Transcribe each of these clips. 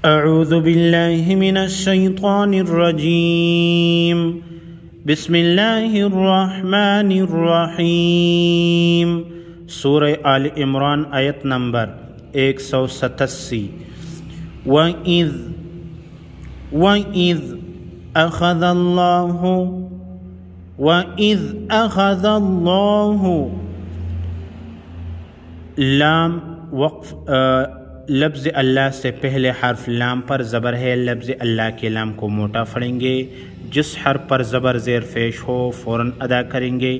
अऊज़ु बिल्लाहि मिनश्शैतानिर्रजीम बिस्मिल्लाहिर्रहमानिर्रहीम। सूरह आल इमरान आयत नंबर 187। वइज़ अख़ज़ल्लाहु लाम वक़्फ़ लफ्ज़ अल्लाह से पहले हर्फ लाम पर ज़बर है। लफ्ज़ अल्लाह के लाम को मोटा पढ़ेंगे। जिस हर्फ पर ज़बर ज़ेर पेश हो फ़ौरन अदा करेंगे।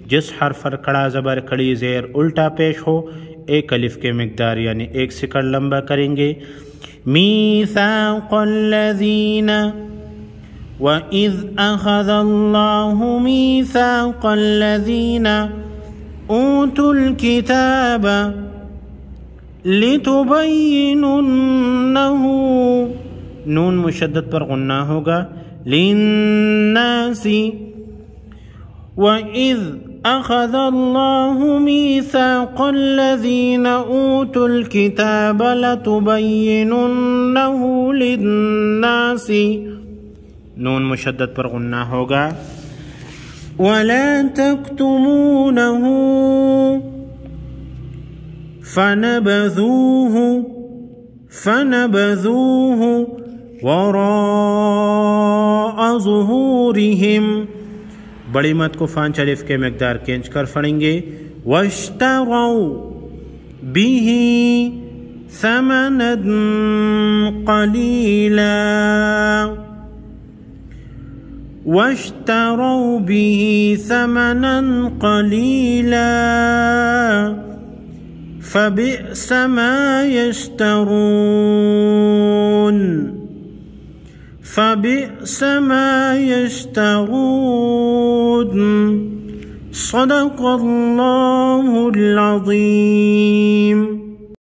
जिस हर्फ पर कड़ा ज़बर कड़ी ज़ेर उल्टा पेश हो एक अलिफ के मिक़दार यानी 1 सेकंड लंबा करेंगे। मीसाक़ल्लज़ीना वइज़ अख़ज़ल्लाहु मीसाक़ल्लज़ीना ऊतुल किताब लितुबय्यिनुन्नहु नून मुशद्दद पर गुन्ना होगा लिन्नासी। वइज़ अख़ज़ल्लाहु मीसाक़ल्लज़ीना ऊतुल किताब लतुबय्यिनुन्नहु लिन्नासी नून मुशद्दद पर गुन्ना होगा। वला तक्तुमूनहु फनबज़ूहु वराअ ज़ुहूरिहिम बड़ी मत को फांच अलिफ के मिक़दार केंच कर पढ़ेंगे। वश्तरौ बिही समनन क़लीला वश्तरौ बिही समनन क़लीला फबिअस मा यश्तरून फबिअस मा यश्तरून सदक़ल्लाहुल अज़ीम।